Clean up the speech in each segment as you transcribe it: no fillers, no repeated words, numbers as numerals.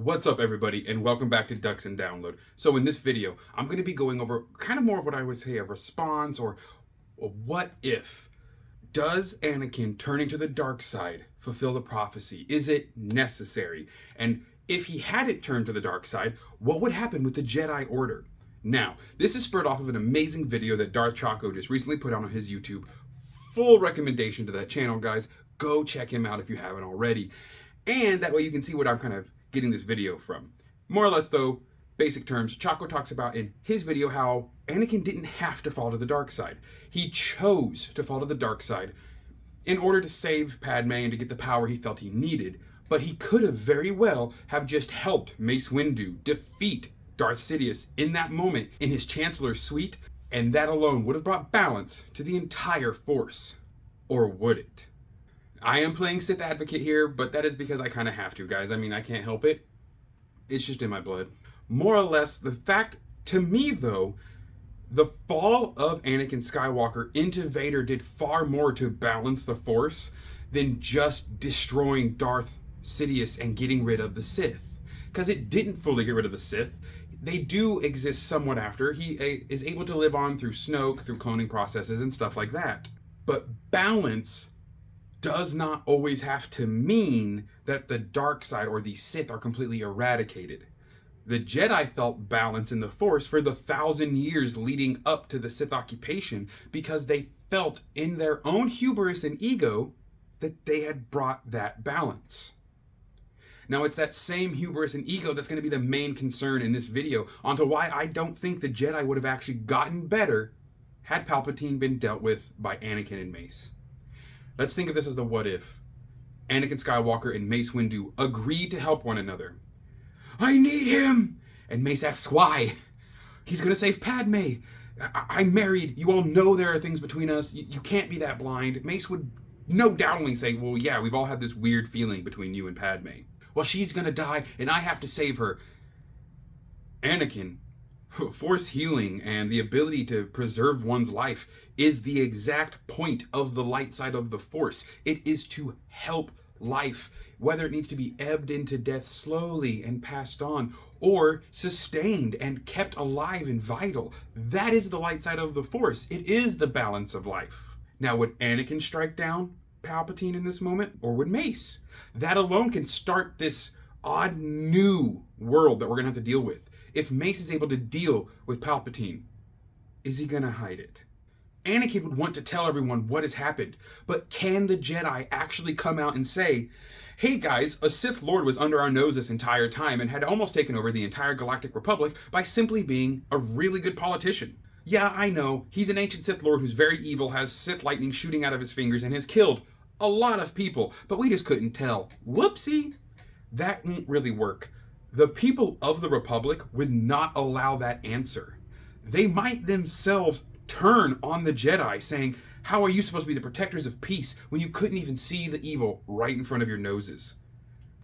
What's up, everybody, and welcome back to Ducks and Download. So in this video, I'm going to be going over kind of more of what I would say a response or a what if. Does Anakin turning to the dark side fulfill the prophecy? Is it necessary? And if he hadn't turned to the dark side, what would happen with the Jedi Order? Now, this is spurred off of an amazing video that Darth Chaco just recently put out on his YouTube. Full recommendation to that channel, guys. Go check him out if you haven't already. And that way you can see what I'm kind of getting this video from. More or less, though, basic terms, Chaco talks about in his video how Anakin didn't have to fall to the dark side. He chose to fall to the dark side in order to save Padme and to get the power he felt he needed, but he could have very well have just helped Mace Windu defeat Darth Sidious in that moment in his Chancellor's suite, and that alone would have brought balance to the entire Force. Or would it? I am playing Sith Advocate here, but that is because I kind of have to, guys. I mean, I can't help it. It's just in my blood. More or less, the fact, to me, though, the fall of Anakin Skywalker into Vader did far more to balance the Force than just destroying Darth Sidious and getting rid of the Sith. Because it didn't fully get rid of the Sith. They do exist somewhat after. He is able to live on through Snoke, through cloning processes and stuff like that. But balance does not always have to mean that the dark side or the Sith are completely eradicated. The Jedi felt balance in the Force for the 1,000 years leading up to the Sith occupation because they felt in their own hubris and ego that they had brought that balance. Now, it's that same hubris and ego that's going to be the main concern in this video onto why I don't think the Jedi would have actually gotten better had Palpatine been dealt with by Anakin and Mace. Let's think of this as the what if. Anakin Skywalker and Mace Windu agreed to help one another. I need him! And Mace asks why. He's going to save Padme. I'm married. You all know there are things between us. You can't be that blind. Mace would no doubtly say, well, yeah, we've all had this weird feeling between you and Padme. Well, she's going to die, and I have to save her. Anakin, Force healing and the ability to preserve one's life is the exact point of the light side of the Force. It is to help life, whether it needs to be ebbed into death slowly and passed on, or sustained and kept alive and vital. That is the light side of the Force. It is the balance of life. Now, would Anakin strike down Palpatine in this moment, or would Mace? That alone can start this odd new world that we're going to have to deal with. If Mace is able to deal with Palpatine, is he going to hide it? Anakin would want to tell everyone what has happened, but can the Jedi actually come out and say, hey guys, a Sith Lord was under our nose this entire time and had almost taken over the entire Galactic Republic by simply being a really good politician. Yeah, I know, he's an ancient Sith Lord who's very evil, has Sith lightning shooting out of his fingers, and has killed a lot of people, but we just couldn't tell. Whoopsie! That won't really work. The people of the Republic would not allow that answer. They might themselves turn on the Jedi, saying, how are you supposed to be the protectors of peace when you couldn't even see the evil right in front of your noses?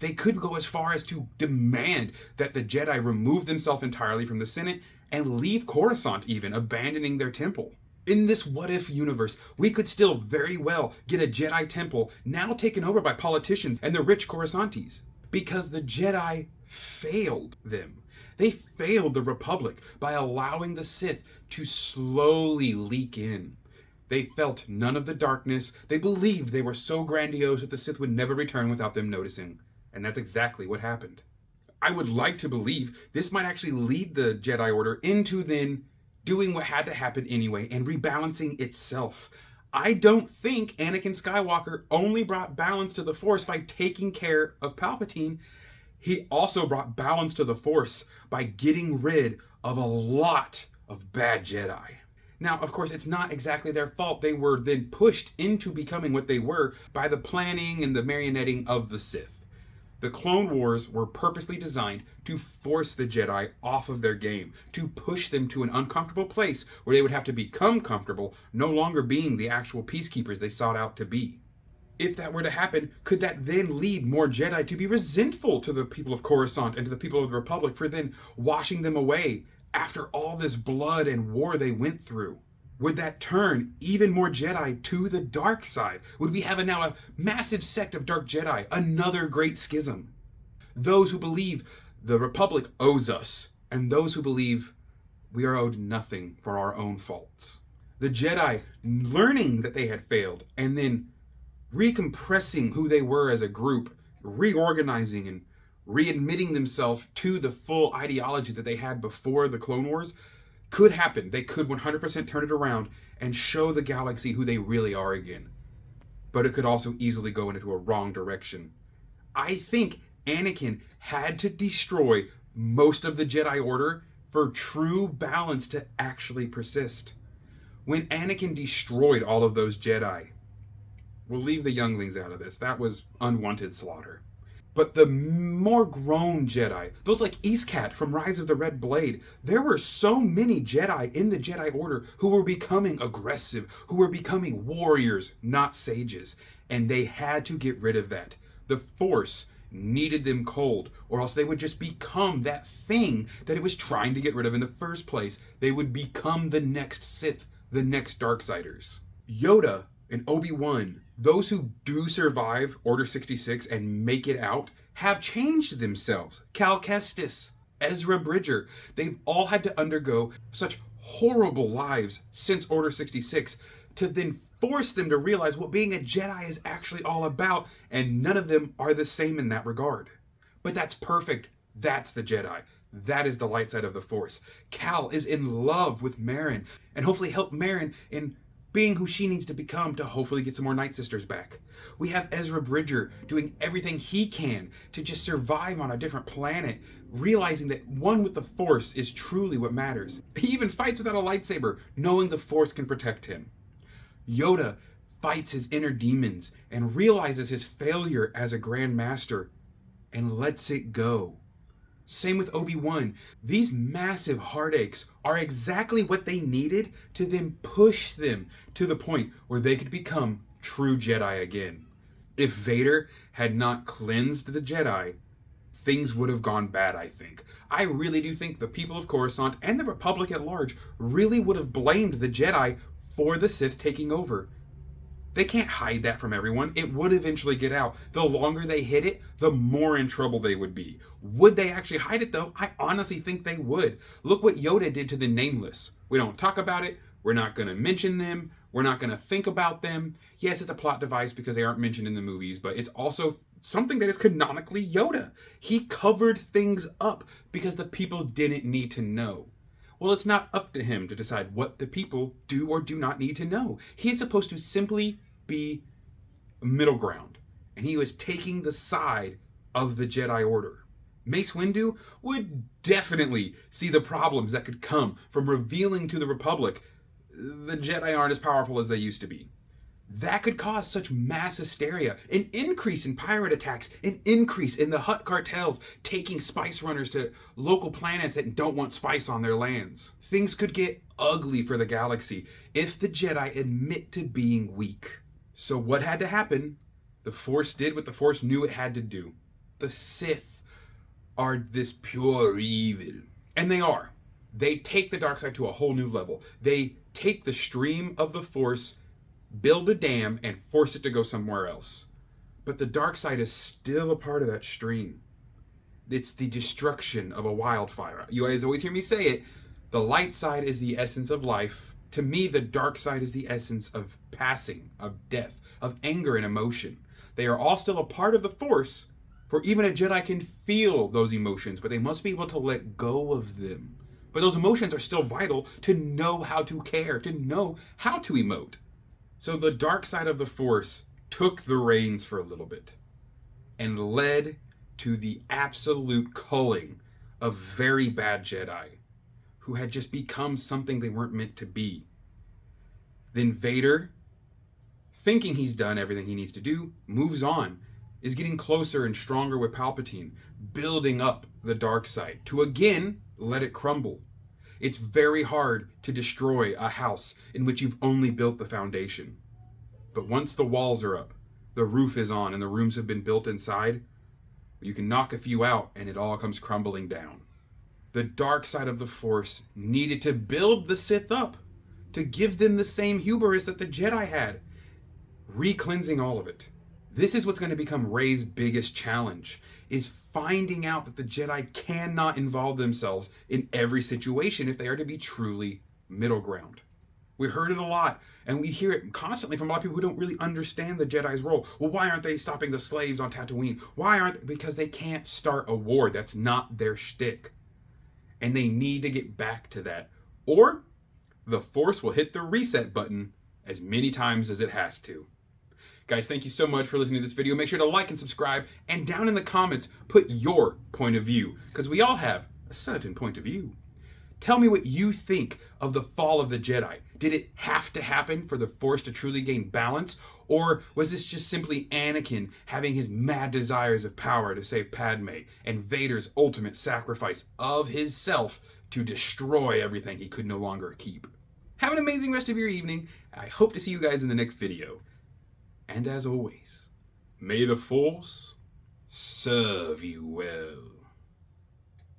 They could go as far as to demand that the Jedi remove themselves entirely from the Senate and leave Coruscant even, abandoning their temple. In this what-if universe, we could still very well get a Jedi temple now taken over by politicians and the rich Coruscantes, because the Jedi failed them. They failed the Republic by allowing the Sith to slowly leak in. They felt none of the darkness. They believed they were so grandiose that the Sith would never return without them noticing. And that's exactly what happened. I would like to believe this might actually lead the Jedi Order into then doing what had to happen anyway and rebalancing itself. I don't think Anakin Skywalker only brought balance to the Force by taking care of Palpatine. He also brought balance to the Force by getting rid of a lot of bad Jedi. Now, of course, it's not exactly their fault. They were then pushed into becoming what they were by the planning and the marionetting of the Sith. The Clone Wars were purposely designed to force the Jedi off of their game, to push them to an uncomfortable place where they would have to become comfortable, no longer being the actual peacekeepers they sought out to be. If that were to happen, could that then lead more Jedi to be resentful to the people of Coruscant and to the people of the Republic for then washing them away after all this blood and war they went through? Would that turn even more Jedi to the dark side? Would we have now a massive sect of dark Jedi, another great schism? Those who believe The Republic owes us, and those who believe we are owed nothing for our own faults. The Jedi, learning that they had failed, and then recompressing who they were as a group, reorganizing and readmitting themselves to the full ideology that they had before the Clone Wars, could happen. They could 100% turn it around and show the galaxy who they really are again. But it could also easily go into a wrong direction. I think Anakin had to destroy most of the Jedi Order for true balance to actually persist. When Anakin destroyed all of those Jedi, we'll leave the younglings out of this. That was unwanted slaughter. But the more grown Jedi, those like Iskat from Rise of the Red Blade, there were so many Jedi in the Jedi Order who were becoming aggressive, who were becoming warriors, not sages. And they had to get rid of that. The Force needed them cold, or else they would just become that thing that it was trying to get rid of in the first place. They would become the next Sith, the next Darksiders. Yoda and Obi-Wan, those who do survive Order 66 and make it out, have changed themselves. Cal Kestis, Ezra Bridger, they've all had to undergo such horrible lives since Order 66 to then force them to realize what being a Jedi is actually all about, and none of them are the same in that regard. But that's perfect. That's the Jedi. That is the light side of the Force. Cal is in love with Merrin, and hopefully help Merrin in being who she needs to become to hopefully get some more Night Sisters back. We have Ezra Bridger doing everything he can to just survive on a different planet, realizing that one with the Force is truly what matters. He even fights without a lightsaber, knowing the Force can protect him. Yoda fights his inner demons and realizes his failure as a Grand Master and lets it go. Same with Obi-Wan. These massive heartaches are exactly what they needed to then push them to the point where they could become true Jedi again. If Vader had not cleansed the Jedi, things would have gone bad, I think. I really do think the people of Coruscant and the Republic at large really would have blamed the Jedi for the Sith taking over. They can't hide that from everyone. It would eventually get out. The longer they hid it, the more in trouble they would be. Would they actually hide it though? I honestly think they would. Look what Yoda did to the Nameless. We don't talk about it. We're not going to mention them. We're not going to think about them. Yes, it's a plot device because they aren't mentioned in the movies, but it's also something that is canonically Yoda. He covered things up because the people didn't need to know. Well, it's not up to him to decide what the people do or do not need to know. He's supposed to simply be middle ground, and he was taking the side of the Jedi Order. Mace Windu would definitely see the problems that could come from revealing to the Republic the Jedi aren't as powerful as they used to be. That could cause such mass hysteria, an increase in pirate attacks, an increase in the Hutt cartels taking spice runners to local planets that don't want spice on their lands. Things could get ugly for the galaxy if the Jedi admit to being weak. So what had to happen? The Force did what the Force knew it had to do. The Sith are this pure evil. And they are. They take the dark side to a whole new level. They take the stream of the Force, build a dam, and force it to go somewhere else. But the dark side is still a part of that stream. It's the destruction of a wildfire. You guys always hear me say it. The light side is the essence of life. To me, the dark side is the essence of passing, of death, of anger and emotion. They are all still a part of the Force, for even a Jedi can feel those emotions, but they must be able to let go of them. But those emotions are still vital to know how to care, to know how to emote. So the dark side of the Force took the reins for a little bit and led to the absolute culling of very bad Jedi who had just become something they weren't meant to be. Then Vader, thinking he's done everything he needs to do, moves on, is getting closer and stronger with Palpatine, building up the dark side to again let it crumble. It's very hard to destroy a house in which you've only built the foundation. But once the walls are up, the roof is on, and the rooms have been built inside, you can knock a few out and it all comes crumbling down. The dark side of the Force needed to build the Sith up, to give them the same hubris that the Jedi had, re-cleansing all of it. This is what's going to become Rey's biggest challenge, is finding out that the Jedi cannot involve themselves in every situation if they are to be truly middle ground. We heard it a lot, and we hear it constantly from a lot of people who don't really understand the Jedi's role. Well, why aren't they stopping the slaves on Tatooine? Why aren't they? Because they can't start a war. That's not their shtick. And they need to get back to that. Or the Force will hit the reset button as many times as it has to. Guys, thank you so much for listening to this video. Make sure to like and subscribe, and down in the comments, put your point of view, because we all have a certain point of view. Tell me what you think of the fall of the Jedi. Did it have to happen for the Force to truly gain balance? Or was this just simply Anakin having his mad desires of power to save Padme, and Vader's ultimate sacrifice of his self to destroy everything he could no longer keep? Have an amazing rest of your evening. I hope to see you guys in the next video. And as always, may the Force serve you well.